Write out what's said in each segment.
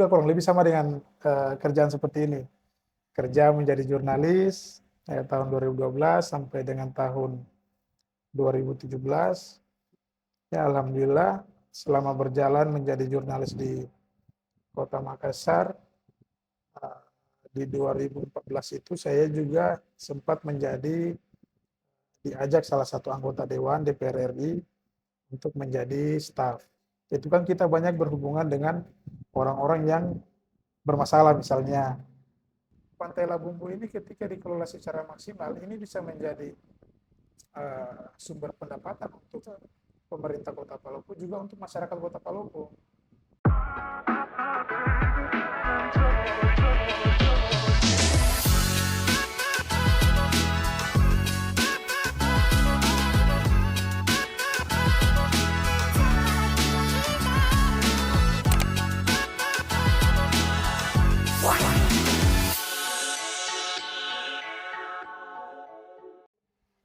juga kurang lebih sama dengan kerjaan seperti ini. Kerja menjadi jurnalis tahun 2012 sampai dengan tahun 2017. Ya, alhamdulillah selama berjalan menjadi jurnalis di Kota Makassar, eh, di 2014 itu saya juga sempat diajak salah satu anggota Dewan DPR RI untuk menjadi staf. Itu kan kita banyak berhubungan dengan orang-orang yang bermasalah, misalnya Pantai Labumbu ini ketika dikelola secara maksimal, ini bisa menjadi sumber pendapatan untuk pemerintah Kota Palopo, juga untuk masyarakat Kota Palopo.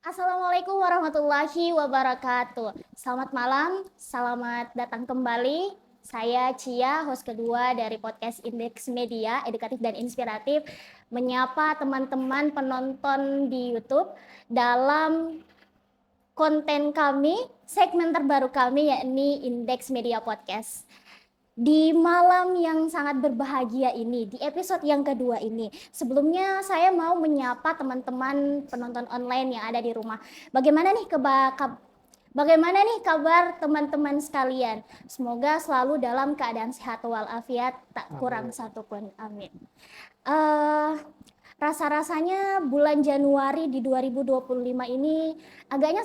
Assalamualaikum warahmatullahi wabarakatuh. Selamat malam, selamat datang kembali. Saya Cia, host kedua dari podcast Indeks Media, edukatif dan inspiratif, menyapa teman-teman penonton di YouTube dalam konten kami, segmen terbaru kami yakni Indeks Media Podcast. Di malam yang sangat berbahagia ini, di episode yang kedua ini, sebelumnya saya mau menyapa teman-teman penonton online yang ada di rumah. Bagaimana nih kabar teman-teman sekalian? Semoga selalu dalam keadaan sehat walafiat, tak kurang satupun. Amin. Rasa-rasanya bulan Januari di 2025 ini agaknya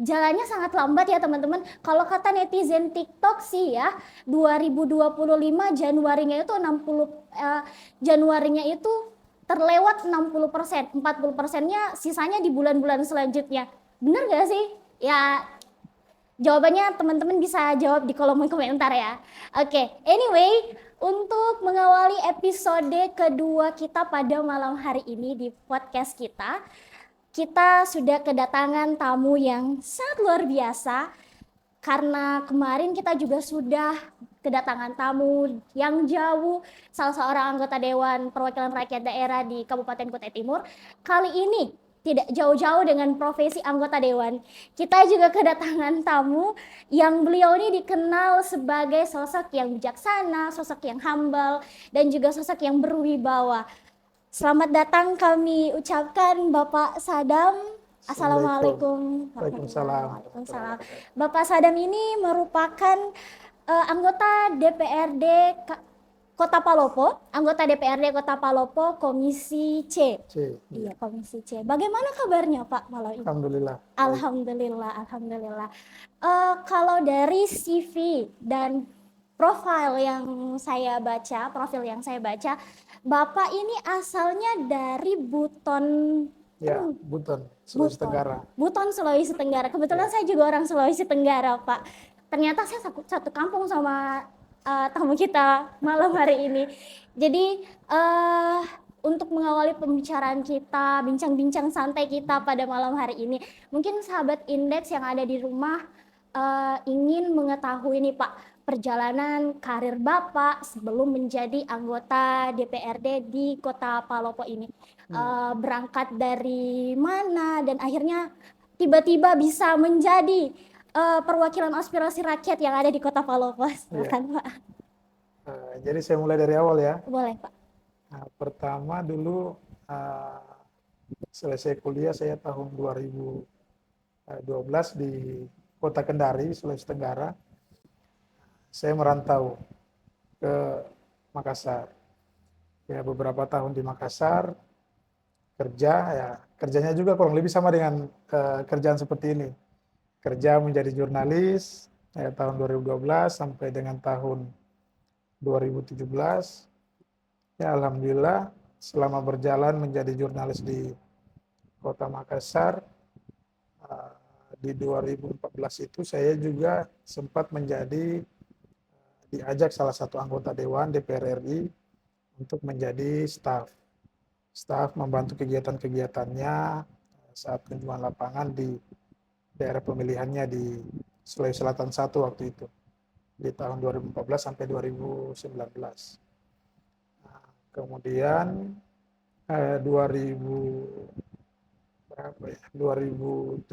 jalannya sangat lambat ya teman-teman. Kalau kata netizen TikTok sih ya, 2025 Januarinya itu Januarinya itu terlewat 60%, 40%-nya sisanya di bulan-bulan selanjutnya. Bener gak sih? Ya, jawabannya teman-teman bisa jawab di kolom komentar ya. Oke, anyway, untuk mengawali episode kedua kita pada malam hari ini di podcast kita sudah kedatangan tamu yang sangat luar biasa, karena kemarin kita juga sudah kedatangan tamu yang jauh, salah seorang anggota Dewan Perwakilan Rakyat Daerah di Kabupaten Kutai Timur. Kali ini tidak jauh-jauh dengan profesi anggota Dewan, kita juga kedatangan tamu yang beliau ini dikenal sebagai sosok yang bijaksana, sosok yang humble, dan juga sosok yang berwibawa. Selamat datang kami ucapkan Bapak Sadam. Assalamualaikum. Waalaikumsalam. Bapak Sadam ini merupakan anggota DPRD Kota Palopo, anggota DPRD Kota Palopo Komisi C. Iya, Komisi C. Bagaimana kabarnya Pak malam ini? Alhamdulillah. Kalau dari CV dan profil yang saya baca, Bapak ini asalnya dari Buton. Ya, Buton, Sulawesi Tenggara. Buton, Sulawesi Tenggara. Kebetulan saya juga orang Sulawesi Tenggara, Pak. Ternyata saya satu kampung sama tamu kita malam hari ini. Jadi untuk mengawali pembicaraan kita, bincang-bincang santai kita pada malam hari ini, mungkin sahabat Indeks yang ada di rumah ingin mengetahui nih Pak, perjalanan karir Bapak sebelum menjadi anggota DPRD di Kota Palopo ini. Berangkat dari mana dan akhirnya tiba-tiba bisa menjadi perwakilan aspirasi rakyat yang ada di Kota Palopo. Silakan Pak. Jadi saya mulai dari awal ya. Boleh Pak. Pertama dulu selesai kuliah saya tahun 2012 di Kota Kendari, Sulawesi Tenggara. Saya merantau ke Makassar. Ya, beberapa tahun di Makassar kerjanya juga kurang lebih sama dengan kerjaan seperti ini. Kerja menjadi jurnalis tahun 2012 sampai dengan tahun 2017. Ya, alhamdulillah selama berjalan menjadi jurnalis di Kota Makassar, di 2014 itu saya juga sempat diajak salah satu anggota Dewan DPR RI untuk menjadi staf membantu kegiatan-kegiatannya saat kunjungan lapangan di daerah pemilihannya di Sulawesi Selatan 1 waktu itu. di tahun 2014 sampai 2019. Nah, kemudian 2000 berapa ya? 2017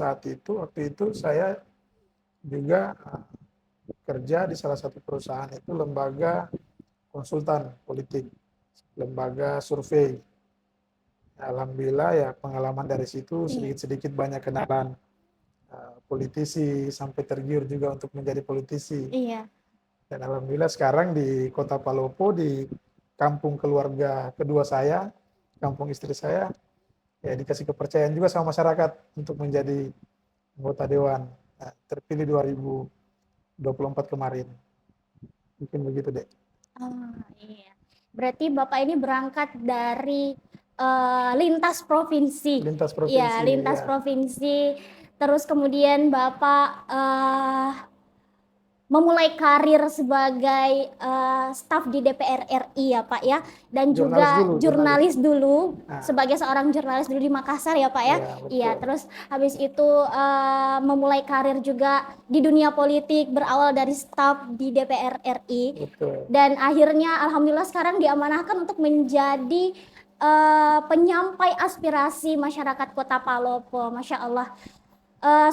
waktu itu saya juga kerja di salah satu perusahaan itu lembaga konsultan politik, lembaga survei. Alhamdulillah ya pengalaman dari situ Iya. sedikit-sedikit banyak kenalan politisi sampai tergiur juga untuk menjadi politisi. Iya. Dan alhamdulillah sekarang di Kota Palopo di kampung keluarga kedua saya, kampung istri saya, ya dikasih kepercayaan juga sama masyarakat untuk menjadi anggota dewan. Nah, terpilih 2024 kemarin. Mungkin begitu deh. Iya. Berarti Bapak ini berangkat dari lintas provinsi. Lintas Iya, provinsi lintas ya. provinsi. Terus kemudian Bapak memulai karir sebagai staf di DPR RI ya Pak ya, dan juga jurnalis dulu Nah, sebagai seorang jurnalis dulu di Makassar ya Pak ya. ya, Iya, betul. terus habis itu memulai karir juga di dunia politik berawal dari staf di DPR RI. Betul. Dan akhirnya alhamdulillah sekarang diamanahkan untuk menjadi penyampai aspirasi masyarakat Kota Palopo. Masya Allah.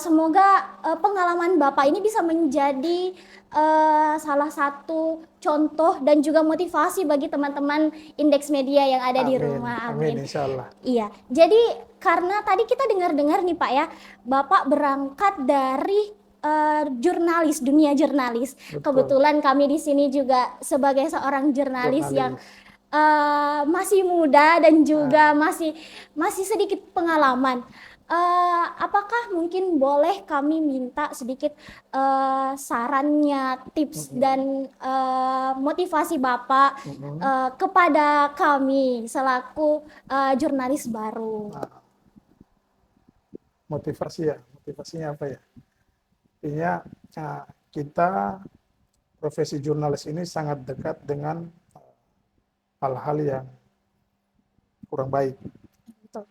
Semoga pengalaman Bapak ini bisa menjadi salah satu contoh dan juga motivasi bagi teman-teman Indeks Media yang ada di rumah. Amin, insya Allah. Iya, jadi karena tadi kita dengar-dengar nih Pak ya, Bapak berangkat dari jurnalis, dunia jurnalis. Betul. Kebetulan kami di sini juga sebagai seorang jurnalis yang masih muda dan juga masih sedikit pengalaman. Apakah mungkin boleh kami minta sedikit sarannya, tips dan motivasi Bapak kepada kami selaku jurnalis baru? Motivasinya apa ya? Intinya kita profesi jurnalis ini sangat dekat dengan hal-hal yang kurang baik.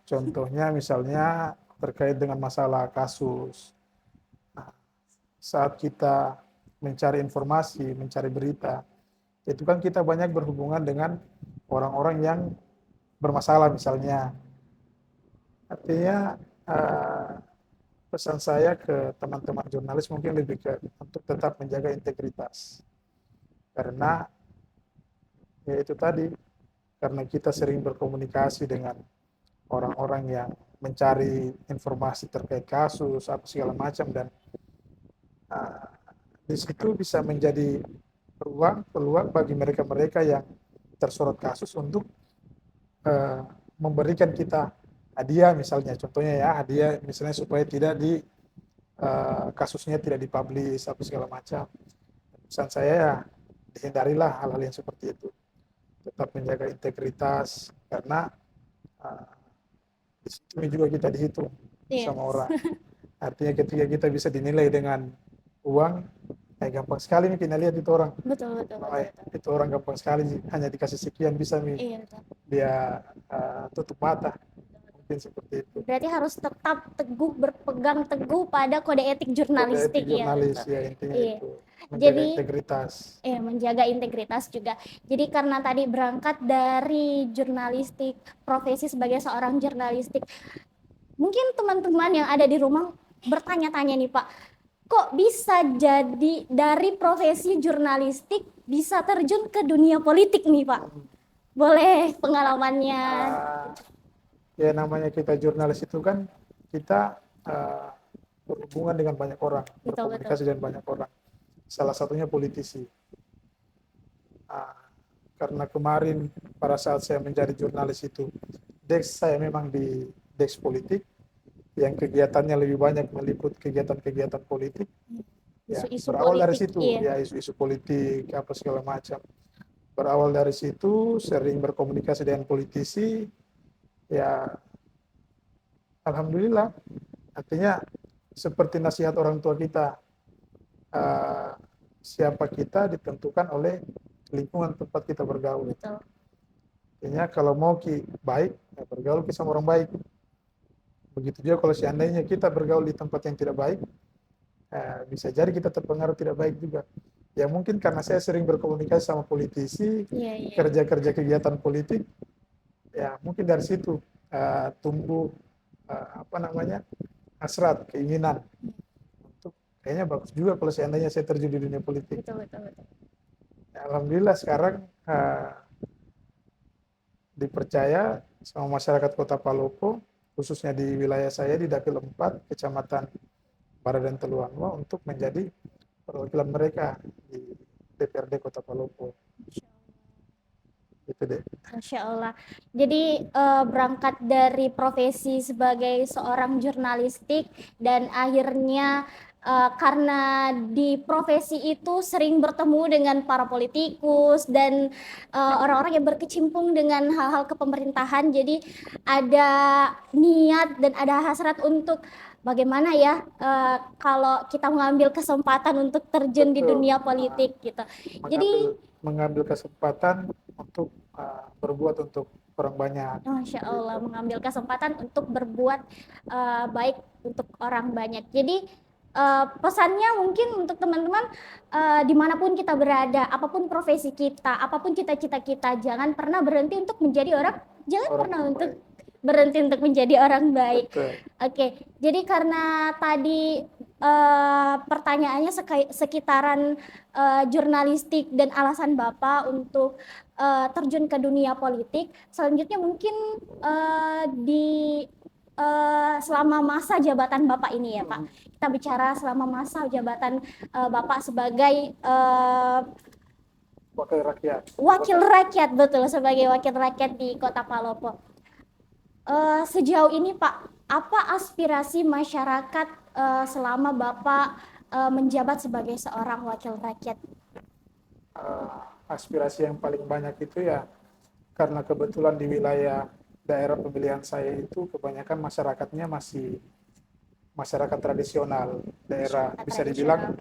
Contohnya misalnya terkait dengan masalah kasus. Nah, saat kita mencari informasi, mencari berita, itu kan kita banyak berhubungan dengan orang-orang yang bermasalah misalnya. Artinya pesan saya ke teman-teman jurnalis mungkin lebih ke untuk tetap menjaga integritas. Karena ya itu tadi, karena kita sering berkomunikasi dengan orang-orang yang mencari informasi terkait kasus apa segala macam, dan di situ bisa menjadi peluang bagi mereka-mereka yang tersorot kasus untuk memberikan kita hadiah misalnya, contohnya ya hadiah misalnya supaya tidak kasusnya tidak dipublish apa segala macam. Pesan saya ya dihindarilah hal-hal yang seperti itu, tetap menjaga integritas karena di situ juga kita dihitung sama orang. Artinya ketika kita bisa dinilai dengan uang, gampang sekali nih kita lihat itu orang. Betul. Itu orang gampang sekali, hanya dikasih sekian bisa nih dia tutup mata. Mungkin seperti itu. Berarti harus tetap berpegang teguh pada kode etik jurnalistik. Kode etik jurnalis ya intinya itu. Menjaga integritas. Menjaga integritas juga. Jadi karena tadi berangkat dari jurnalistik, profesi sebagai seorang jurnalistik, mungkin teman-teman yang ada di rumah bertanya-tanya nih Pak, kok bisa jadi dari profesi jurnalistik bisa terjun ke dunia politik nih Pak? Boleh pengalamannya? Ya namanya kita jurnalis itu kan kita berhubungan dengan banyak orang, berkomunikasi dengan banyak orang. Salah satunya politisi. Karena kemarin pada saat saya menjadi jurnalis itu, desk saya memang di desk politik, yang kegiatannya lebih banyak meliput kegiatan-kegiatan politik. Isu-isu berawal politik, dari situ, ya isu-isu politik apa segala macam. Berawal dari situ, sering berkomunikasi dengan politisi, ya alhamdulillah. Artinya seperti nasihat orang tua kita, siapa kita ditentukan oleh lingkungan tempat kita bergaul. Betul. Artinya kalau mau baik, ya bergaul sama orang baik. Begitu juga kalau seandainya kita bergaul di tempat yang tidak baik, bisa jadi kita terpengaruh tidak baik juga. Ya mungkin karena saya sering berkomunikasi sama politisi, Iya, iya. kerja-kerja kegiatan politik, ya mungkin dari situ tumbuh apa namanya hasrat, keinginan untuk kayaknya bagus juga kalau seandainya saya terjun di dunia politik. Betul, betul, betul. Ya, alhamdulillah sekarang dipercaya sama masyarakat Kota Palopo, khususnya di wilayah saya di Dapil 4, Kecamatan Baradan Teluanua untuk menjadi perwakilan mereka di DPRD Kota Palopo. Gitu deh. Masya Allah. Jadi berangkat dari profesi sebagai seorang jurnalistik dan akhirnya karena di profesi itu sering bertemu dengan para politikus dan orang-orang yang berkecimpung dengan hal-hal kepemerintahan, jadi ada niat dan ada hasrat untuk bagaimana ya kalau kita mengambil kesempatan untuk terjun di Betul. dunia politik gitu. Jadi mengambil kesempatan untuk berbuat untuk orang banyak. Masya Allah, mengambil kesempatan untuk berbuat baik untuk orang banyak. Jadi pesannya mungkin untuk teman-teman dimanapun kita berada, apapun profesi kita, apapun cita-cita kita, jangan pernah berhenti untuk menjadi orang, jangan Orang pernah baik. untuk berhenti untuk menjadi orang baik. Betul. Oke, jadi karena tadi pertanyaannya sekitaran jurnalistik dan alasan Bapak untuk terjun ke dunia politik, selanjutnya mungkin di selama masa jabatan Bapak ini ya Pak, kita bicara selama masa jabatan Bapak sebagai Wakil rakyat. betul, sebagai wakil rakyat di Kota Palopo. Sejauh ini Pak, apa aspirasi masyarakat selama Bapak menjabat sebagai seorang wakil rakyat? Aspirasi yang paling banyak itu ya karena kebetulan di wilayah daerah pemilihan saya itu kebanyakan masyarakatnya masih masyarakat tradisional, daerah bisa dibilang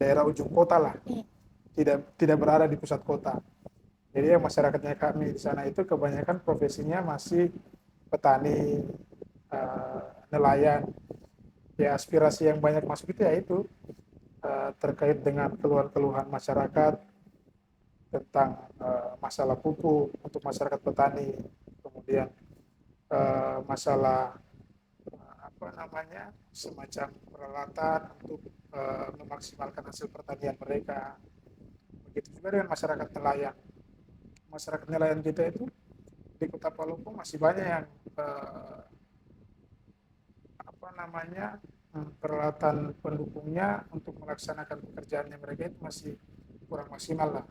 daerah ujung kota lah, tidak berada di pusat kota. Jadi yang masyarakatnya kami di sana itu kebanyakan profesinya masih petani, nelayan. Ya aspirasi yang banyak masuk itu ya itu terkait dengan keluhan-keluhan masyarakat tentang masalah pupuk untuk masyarakat petani, kemudian masalah apa namanya semacam peralatan untuk memaksimalkan hasil pertanian mereka. Begitu juga dengan masyarakat nelayan. Masyarakat nelayan kita itu di Kota Palopo masih banyak yang apa namanya peralatan pendukungnya untuk melaksanakan pekerjaannya mereka itu masih kurang maksimal lah.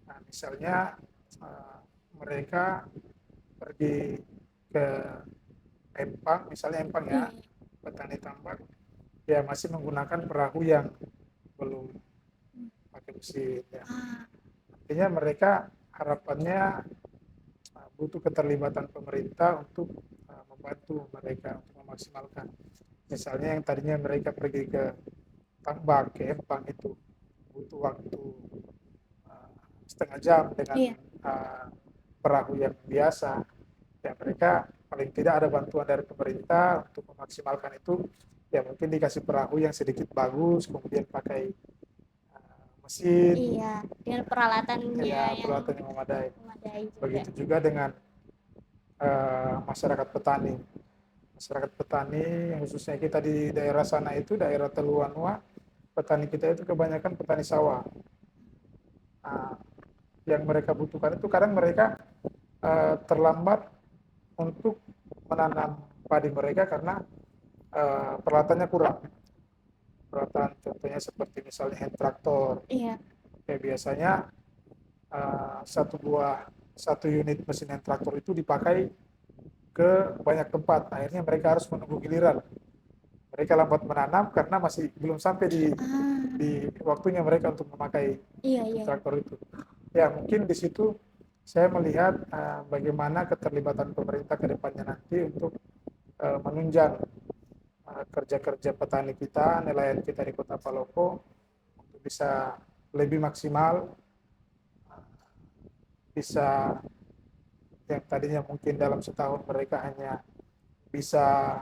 Nah, misalnya mereka pergi ke Empang, misalnya Empang ya, petani tambak, ya masih menggunakan perahu yang belum pakai mesin. Ya. Artinya mereka harapannya butuh keterlibatan pemerintah untuk membantu mereka untuk memaksimalkan. Misalnya yang tadinya mereka pergi ke tambak, ke Empang itu butuh waktu setengah jam dengan perahu yang biasa. Ya mereka paling tidak ada bantuan dari pemerintah untuk memaksimalkan itu. Ya mungkin dikasih perahu yang sedikit bagus, kemudian pakai mesin. Iya, dengan peralatannya ya, yang peralatan yang memadai. juga. Begitu juga dengan masyarakat petani. Masyarakat petani yang khususnya kita di daerah sana itu, daerah Teluanua, petani kita itu kebanyakan petani sawah. Nah, yang mereka butuhkan itu kadang mereka terlambat untuk menanam padi mereka karena peralatannya kurang. Peralatan contohnya seperti misalnya hand traktor. Iya. Kayak biasanya satu unit mesin hand traktor itu dipakai ke banyak tempat. Akhirnya mereka harus menunggu giliran. Mereka lambat menanam karena masih belum sampai di waktunya mereka untuk memakai traktor itu. Ya mungkin di situ saya melihat bagaimana keterlibatan pemerintah ke depannya nanti untuk menunjang kerja-kerja petani kita, nelayan kita di Kota Palopo untuk bisa lebih maksimal, bisa yang tadinya mungkin dalam setahun mereka hanya bisa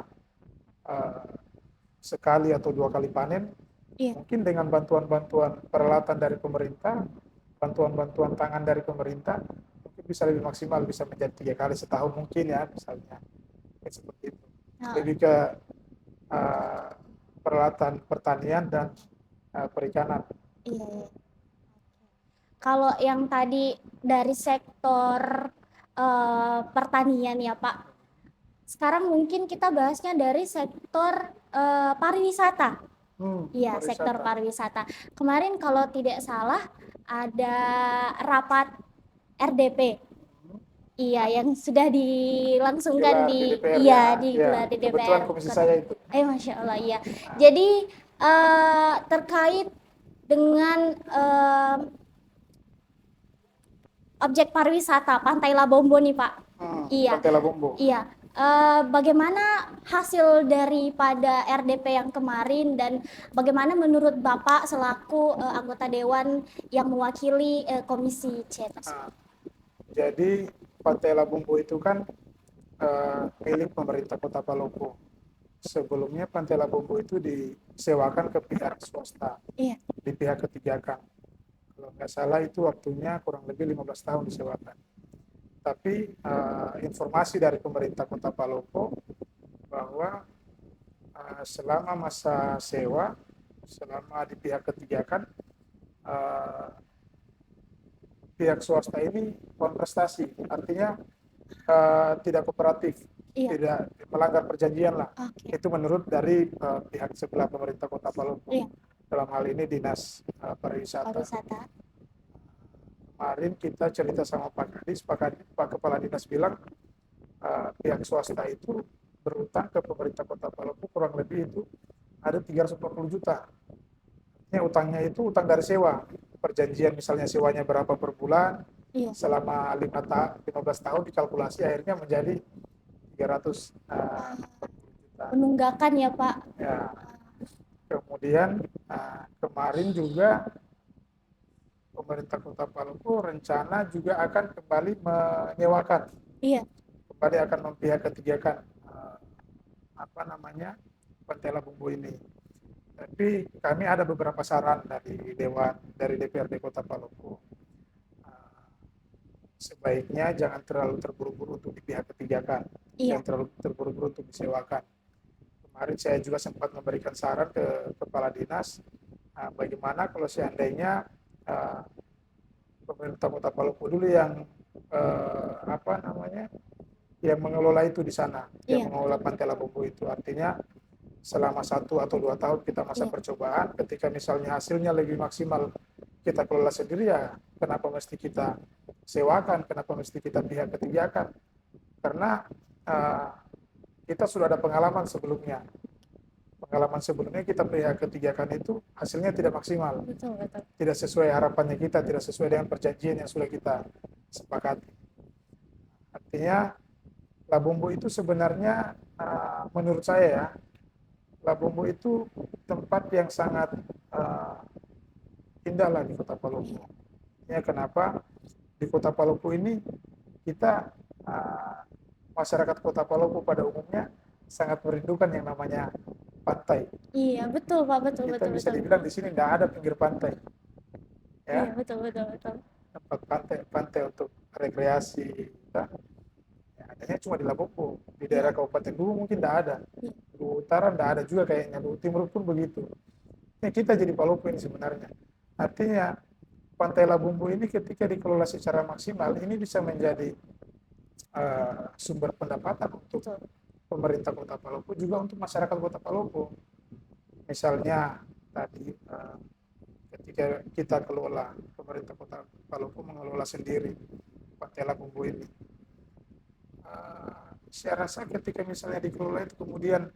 sekali atau 2 kali panen, Iya. Mungkin dengan bantuan-bantuan peralatan dari pemerintah, bantuan-bantuan tangan dari pemerintah, mungkin bisa lebih maksimal, bisa menjadi 3 kali setahun mungkin ya, misalnya. Kayak seperti itu. Nah, Lebih ke uh, peralatan pertanian dan perikanan. iya, iya. Kalau yang tadi dari sektor pertanian ya Pak, sekarang mungkin kita bahasnya dari sektor pariwisata. Iya, sektor Pariwisata. pariwisata. Kemarin kalau tidak salah ada rapat RDP. Iya, yang sudah dilangsungkan Gelar di DPR ya, ya. digelar di Kebetulan DPR komisi Kota. saya itu. Masya Allah, iya. Jadi terkait dengan objek pariwisata Pantai Labombo nih Pak. Iya, Pantai Labombo. iya. Bagaimana hasil daripada RDP yang kemarin dan bagaimana menurut Bapak selaku anggota dewan yang mewakili Komisi C tersebut? Jadi Pantai Labombo itu kan milik pemerintah Kota Palopo. Sebelumnya Pantai Labombo itu disewakan ke pihak swasta, Iya, di pihak ketiga kan. Kalau nggak salah itu waktunya kurang lebih 15 tahun disewakan. Tapi informasi dari pemerintah Kota Palopo bahwa selama masa sewa, selama di pihak ketiga kan, pihak swasta ini kontestasi, artinya tidak kooperatif, iya. tidak melanggar perjanjian lah. Oke. Itu menurut dari pihak sebelah pemerintah Kota Palopo. Iya, Dalam hal ini Dinas Pariwisata. pariwisata. Kemarin kita cerita sama Pak Kadis, Pak Kepala Dinas bilang pihak swasta itu berutang ke pemerintah Kota Palopo kurang lebih itu ada 340 juta. Ini utangnya itu utang dari sewa. Perjanjian misalnya sewanya berapa per bulan, Iya. selama 15 tahun dikalkulasi akhirnya menjadi 300 juta. Penunggakan ya Pak. Ya. Kemudian kemarin juga pemerintah Kota Palopo rencana juga akan kembali menyewakan, Iya. kembali akan memihak ketigakan Pantai Labombo ini. Tapi kami ada beberapa saran dari Dewan, dari DPRD Kota Palopo. Sebaiknya jangan terlalu terburu-buru untuk di pihak ketigakan, Iya. jangan terlalu terburu-buru untuk disewakan. Kemarin saya juga sempat memberikan saran ke Kepala Dinas, bagaimana kalau seandainya pemerintah Kota Palopo dulu yang yang mengelola itu di sana, Iya. yang mengelola Pantai Labombo itu. Artinya selama 1 atau 2 tahun kita masa Iya. percobaan, ketika misalnya hasilnya lebih maksimal kita kelola sendiri, ya kenapa mesti kita sewakan, kenapa mesti kita pihak ketigakan? Karena kita sudah ada pengalaman sebelumnya. Pengalaman sebelumnya kita pihak ketigakan itu hasilnya tidak maksimal. Betul, betul. Tidak sesuai harapannya kita, tidak sesuai dengan perjanjian yang sudah kita sepakati. Artinya Labombo itu sebenarnya menurut saya ya, Labombo itu tempat yang sangat indah lah di Kota Palopo. Ya, kenapa? Di Kota Palopo ini kita masyarakat Kota Palopo pada umumnya sangat merindukan yang namanya pantai. Iya, betul Pak, betul, Kita betul, bisa betul. dibilang di sini tidak ada pinggir pantai. Iya, Ya, betul, betul, betul. tempat pantai untuk rekreasi. Ya, adanya cuma di Labombo. Di daerah Kabupaten Luwu mungkin tidak ada. Iya. Luwu Utara tidak ada juga kayaknya. Luwu Timur pun begitu. Ini kita jadi Palopo ini sebenarnya. Artinya Pantai Labombo ini ketika dikelola secara maksimal, ini bisa menjadi sumber pendapatan untuk pemerintah Kota Palopo, juga untuk masyarakat Kota Palopo. Misalnya tadi ketika kita kelola, pemerintah Kota Palopo mengelola sendiri Pantai Labombo ini, saya rasa ketika misalnya dikelola itu kemudian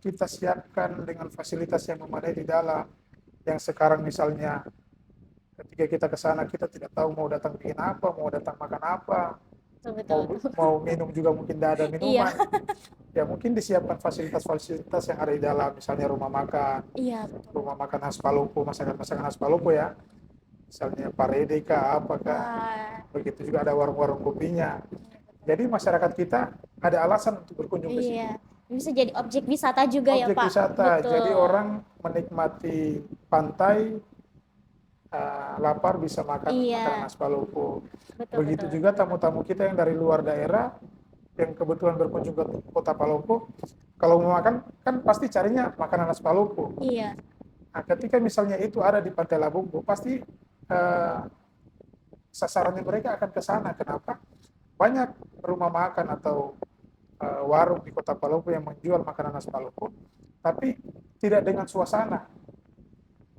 kita siapkan dengan fasilitas yang memadai di dalam, yang sekarang misalnya ketika kita ke sana kita tidak tahu mau datang bikin apa, mau datang makan apa, mau minum juga mungkin tidak ada minuman. Ya mungkin disiapkan fasilitas-fasilitas yang ada di dalam, misalnya rumah makan, rumah makan khas Palopo, masakan khas Palopo ya, misalnya parede kah, apakah, begitu juga ada warung-warung kopinya. Jadi masyarakat kita ada alasan untuk berkunjung ke sini. Bisa jadi objek wisata juga ya objek Pak. wisata. Jadi Betul. orang menikmati pantai, lapar bisa makan makanan Iya, khas Palopo. betul Begitu betul. juga tamu-tamu kita yang dari luar daerah yang kebetulan berkunjung ke kota Palopo, kalau mau makan kan pasti carinya makanan khas Palopo. Iya, Nah, ketika misalnya itu ada di Pantai Labumbu, pasti uh, sasarannya mereka akan ke sana. Kenapa? Banyak rumah makan atau warung di kota Palopo yang menjual makanan khas Palopo, tapi tidak dengan suasana.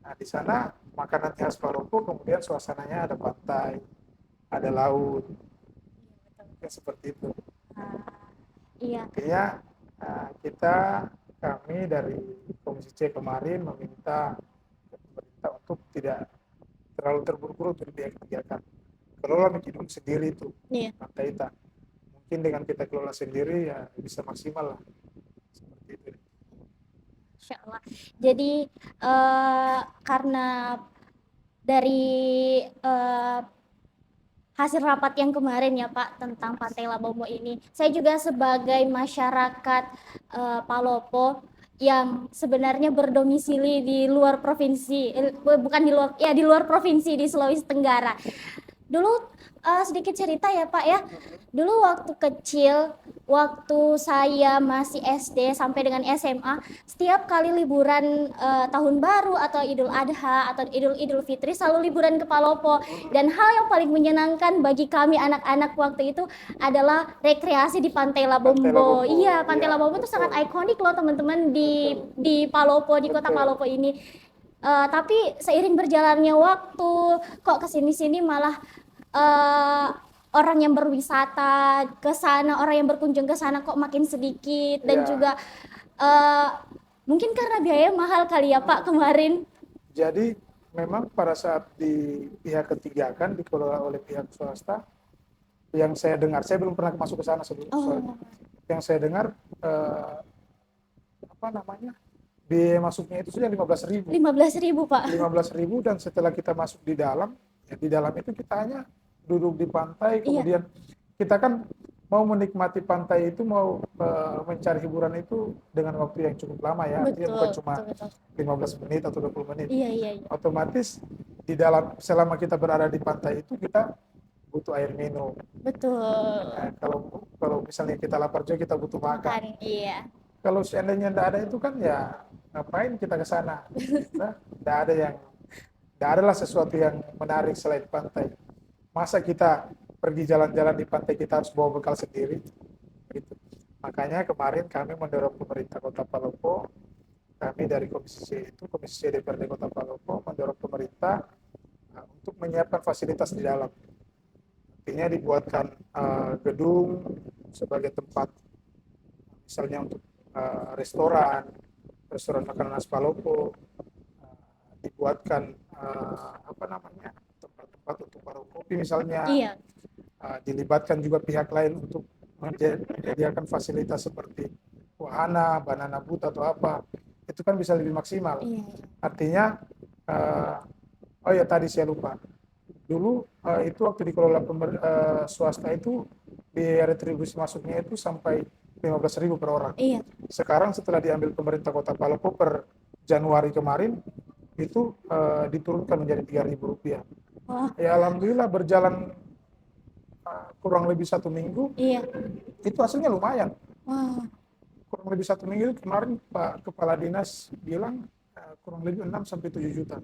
Nah, di sana makanan khas Palopo, kemudian suasananya ada pantai, ada laut, ya seperti itu. ah, iya, Artinya kami dari Komisi C kemarin meminta pemerintah untuk tidak terlalu terburu-buru untuk dibiarkan. Kelola Mikidung sendiri itu iya. pantai itu. Mungkin dengan kita kelola sendiri ya bisa maksimal lah. Seperti itu. Insya Allah. Jadi karena dari eh, hasil rapat yang kemarin ya Pak tentang Pantai Labomo ini, saya juga sebagai masyarakat Palopo yang sebenarnya berdomisili di luar provinsi, bukan di luar, ya di luar provinsi di Sulawesi Tenggara. Dulu sedikit cerita ya Pak ya. Dulu waktu kecil, waktu saya masih SD sampai dengan SMA, setiap kali liburan tahun baru atau Idul Adha atau Idul Fitri selalu liburan ke Palopo. Dan hal yang paling menyenangkan bagi kami anak-anak waktu itu adalah rekreasi di Pantai Pantai Labombo. Labumbu, Iya, Pantai ya Labombo itu sangat betul, ikonik loh teman-teman betul, di Palopo, di kota betul. Palopo ini. Tapi seiring berjalannya waktu, kok kesini-sini malah eh, orang yang berwisata ke sana, orang yang berkunjung ke sana kok makin sedikit dan Ya, juga eh, mungkin karena biaya mahal kali ya Pak kemarin. jadi memang pada saat di pihak ketiga kan dikelola oleh pihak swasta, yang saya dengar, saya belum pernah masuk ke sana sebelum, sorry. Oh, Yang saya dengar eh, apa namanya, biaya masuknya itu sudah 15.000. 15.000 Pak. 15.000 dan setelah kita masuk di dalam, ya di dalam itu kita hanya duduk di pantai, Iya, kemudian kita kan mau menikmati pantai itu, mau mencari hiburan itu dengan waktu yang cukup lama ya, artinya bukan betul, cuma betul, betul. 15 menit atau 20 menit. Iya, iya, iya. Otomatis di dalam selama kita berada di pantai itu kita butuh air minum. Betul. Nah, kalau kalau misalnya kita lapar juga kita butuh makan. Makan, iya. Kalau seandainya tidak ada itu kan ya ngapain kita ke sana? Nah, tidak ada yang, tidak adalah sesuatu yang menarik selain pantai. Masa kita pergi jalan-jalan di pantai kita harus bawa bekal sendiri? Gitu. Makanya kemarin kami mendorong pemerintah Kota Palopo, kami dari Komisi C itu, Komisi C DPRD Kota Palopo mendorong pemerintah untuk menyiapkan fasilitas di dalam. Artinya dibuatkan gedung sebagai tempat misalnya untuk restoran, restoran makanan khas Palopo, dibuatkan apa namanya, tempat-tempat untuk warung kopi misalnya, Iya, dilibatkan juga pihak lain untuk menyediakan fasilitas seperti wahana, banana boat atau apa, itu kan bisa lebih maksimal. iya. Artinya, oh ya tadi saya lupa, dulu itu waktu dikelola swasta itu biaya retribusi masuknya itu sampai 15.000 per orang. Iya. Sekarang setelah diambil pemerintah Kota Palopo per Januari kemarin itu diturunkan menjadi Rp3.000. Wah, Ya alhamdulillah berjalan kurang lebih 1 minggu, iya. itu hasilnya lumayan. Wah, Kurang lebih 1 minggu kemarin Pak Kepala Dinas bilang kurang lebih 6 sampai 7 juta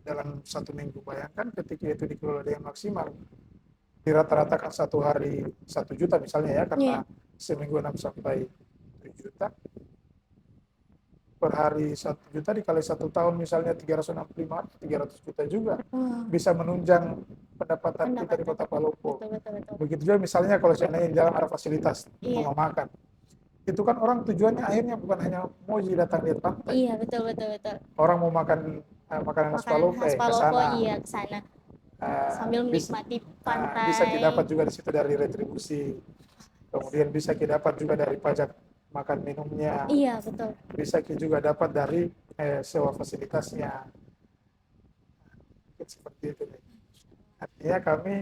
dalam 1 minggu. Bayangkan ketika itu dikelola dengan maksimal, dirata-ratakan 1 hari 1 juta misalnya ya, karena iya. seminggu 6 sampai 7 juta, per hari 1 juta dikali 1 tahun misalnya 365, 300 juta juga Wah, bisa menunjang pendapatan kita di pendapatan. Kota Palopo. Betul, betul, betul. Begitu juga misalnya kalau seandainya di dalam ada fasilitas Iya. rumah makan, itu kan orang tujuannya akhirnya bukan hanya mau datang lihat pantai, Iya, betul, betul, betul. orang mau makan makanan khas Makanan Palopo khas ke Palopo, sana. iya ke sana. Sambil menikmati Bisa kita dapat pantai. juga di situ dari retribusi, kemudian bisa kita dapat juga dari pajak makan minumnya, Iya, betul. bisa kita juga dapat dari sewa fasilitasnya. Seperti itu. Artinya kami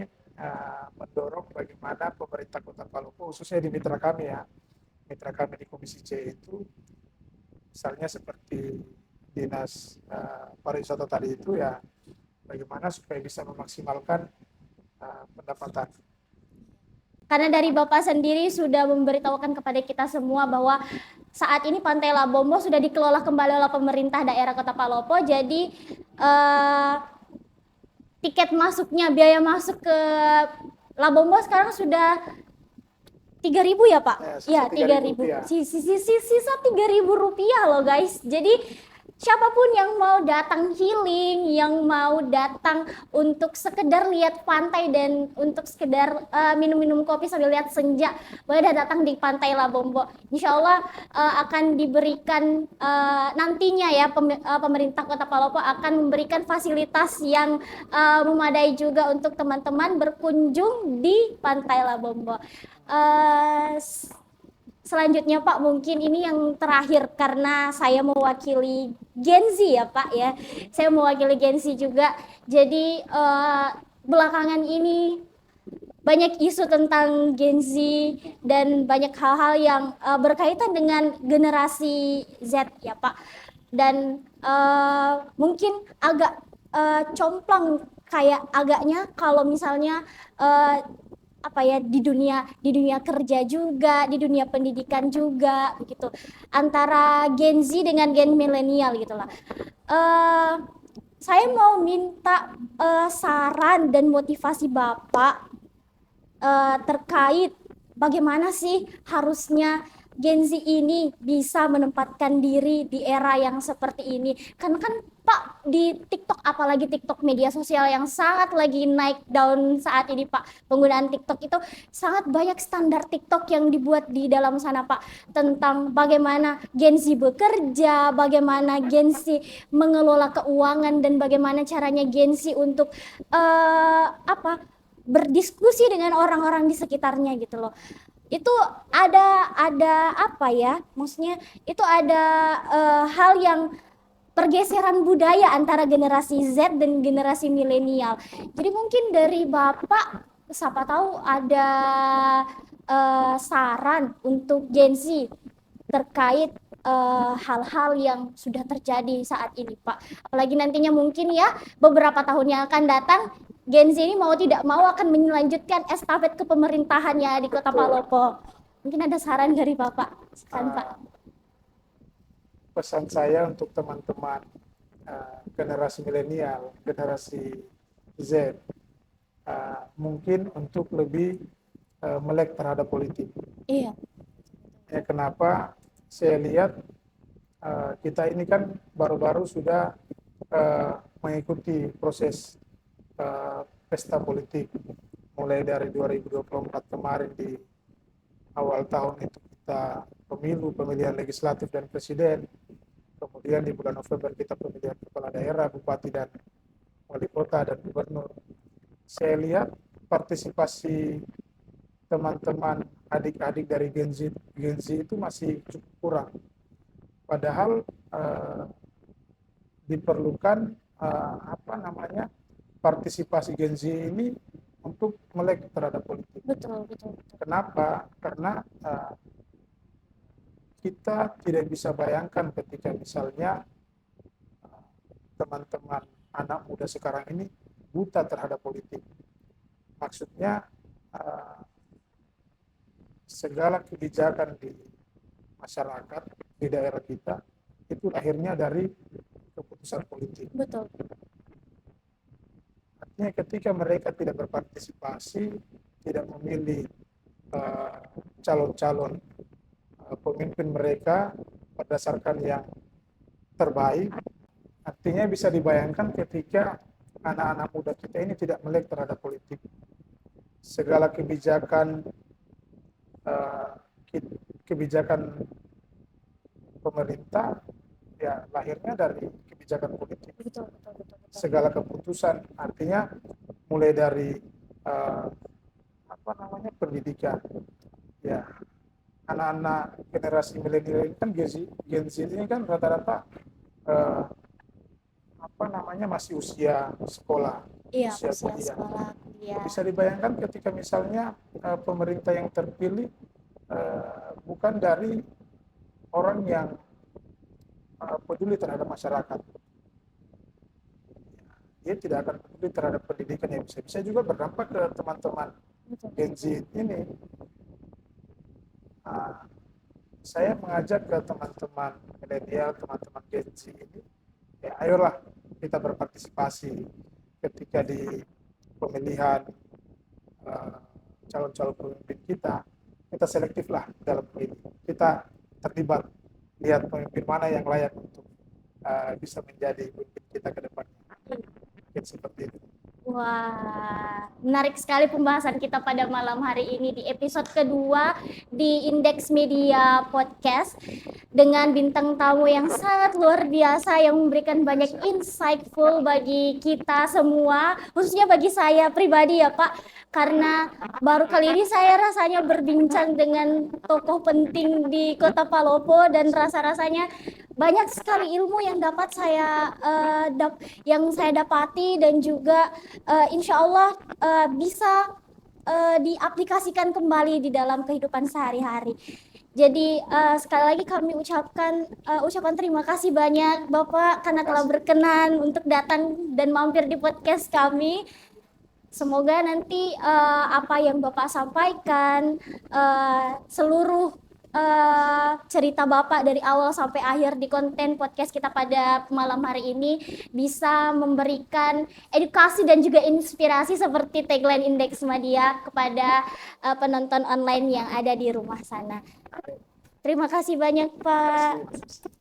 mendorong bagaimana pemerintah Kota Palopo, khususnya di mitra kami ya, mitra kami di Komisi C itu, misalnya seperti dinas pariwisata tadi itu, ya bagaimana supaya bisa memaksimalkan pendapatan. Karena dari Bapak sendiri sudah memberitahukan kepada kita semua bahwa saat ini Pantai Labombo sudah dikelola kembali oleh pemerintah daerah Kota Palopo. Jadi tiket masuknya, biaya masuk ke Labombo sekarang sudah 3.000 ya Pak? Ya, Ya, 3.000. Sisa 3.000 rupiah loh guys. Jadi siapapun yang mau datang healing, yang mau datang untuk sekedar lihat pantai dan untuk sekedar minum-minum kopi sambil lihat senja, boleh datang di Pantai Labombo. Insya Allah akan diberikan nantinya ya pemerintah Kota Palopo akan memberikan fasilitas yang memadai juga untuk teman-teman berkunjung di Pantai Labombo. Selanjutnya Pak, mungkin ini yang terakhir karena saya mewakili Gen Z ya Pak ya. Saya mewakili Gen Z juga. Jadi belakangan ini banyak isu tentang Gen Z dan banyak hal-hal yang berkaitan dengan generasi Z ya Pak. Dan mungkin agak complang kayak agaknya kalau misalnya di dunia kerja juga, di dunia pendidikan juga gitu, antara Gen Z dengan Gen milenial gitulah. Saya mau minta saran dan motivasi Bapak terkait bagaimana sih harusnya Gen Z ini bisa menempatkan diri di era yang seperti ini. Kan Pak, di TikTok, apalagi TikTok media sosial yang sangat lagi naik daun saat ini Pak, penggunaan TikTok itu sangat banyak standar TikTok yang dibuat di dalam sana Pak, tentang bagaimana Gen Z bekerja, bagaimana Gen Z mengelola keuangan, dan bagaimana caranya Gen Z untuk berdiskusi dengan orang-orang di sekitarnya gitu loh. Itu ada apa ya, maksudnya itu ada hal yang pergeseran budaya antara generasi Z dan generasi milenial. Jadi mungkin dari Bapak, siapa tahu ada saran untuk Gen Z terkait hal-hal yang sudah terjadi saat ini Pak. Apalagi nantinya mungkin ya beberapa tahun yang akan datang, Gen Z ini mau tidak mau akan melanjutkan estafet kepemerintahannya di Kota Palopo. Mungkin ada saran dari Bapak, Pak. Pesan saya untuk teman-teman generasi milenial, generasi Z, mungkin untuk lebih melek terhadap politik. Iya. Ya, kenapa? Saya lihat kita ini kan baru-baru sudah mengikuti proses pesta politik, mulai dari 2024 kemarin, di awal tahun itu kita pemilihan legislatif dan presiden, kemudian di bulan November kita pemilihan kepala daerah, bupati dan wali kota dan gubernur. Saya lihat partisipasi teman-teman adik-adik dari Gen Z itu masih cukup kurang. Padahal diperlukan partisipasi Gen Z ini untuk melek terhadap politik. Betul. Kenapa? Karena kita tidak bisa bayangkan ketika misalnya teman-teman anak muda sekarang ini buta terhadap politik. Maksudnya segala kebijakan di masyarakat, di daerah kita, itu akhirnya dari keputusan politik. Betul. Artinya ketika mereka tidak berpartisipasi, tidak memilih calon-calon pemimpin mereka berdasarkan yang terbaik, artinya bisa dibayangkan ketika anak-anak muda kita ini tidak melek terhadap politik. Segala kebijakan pemerintah ya lahirnya dari kebijakan politik. Betul. Segala keputusan, artinya mulai dari pendidikan. Ya, anak-anak generasi milenial ini kan Gen Z ini kan rata-rata masih usia sekolah, Iya, usia usia kuliah. sekolah, kuliah. Bisa dibayangkan ketika misalnya pemerintah yang terpilih bukan dari orang yang peduli terhadap masyarakat. Dia tidak akan peduli terhadap pendidikan yang bisa juga berdampak ke teman-teman Gen Z ini. Saya mengajak ke teman-teman milenial, teman-teman Gen Z ini, ya ayolah kita berpartisipasi ketika di pemilihan calon-calon pemimpin kita selektif lah dalam memilih. Kita terlibat, lihat pemimpin mana yang layak untuk bisa menjadi pemimpin kita ke depannya. Mungkin seperti itu. Wah, menarik sekali pembahasan kita pada malam hari ini di episode kedua di Indeks Media Podcast dengan bintang tamu yang sangat luar biasa yang memberikan banyak insightful bagi kita semua, khususnya bagi saya pribadi ya Pak, karena baru kali ini saya rasanya berbincang dengan tokoh penting di Kota Palopo dan rasa-rasanya banyak sekali ilmu yang dapat saya dapati dan juga insya Allah bisa diaplikasikan kembali di dalam kehidupan sehari-hari. Jadi sekali lagi kami ucapan terima kasih banyak Bapak karena telah berkenan untuk datang dan mampir di podcast kami. Semoga nanti apa yang Bapak sampaikan, seluruh cerita Bapak dari awal sampai akhir di konten podcast kita pada malam hari ini bisa memberikan edukasi dan juga inspirasi seperti tagline Indeks Media kepada penonton online yang ada di rumah sana. Terima kasih banyak Pak.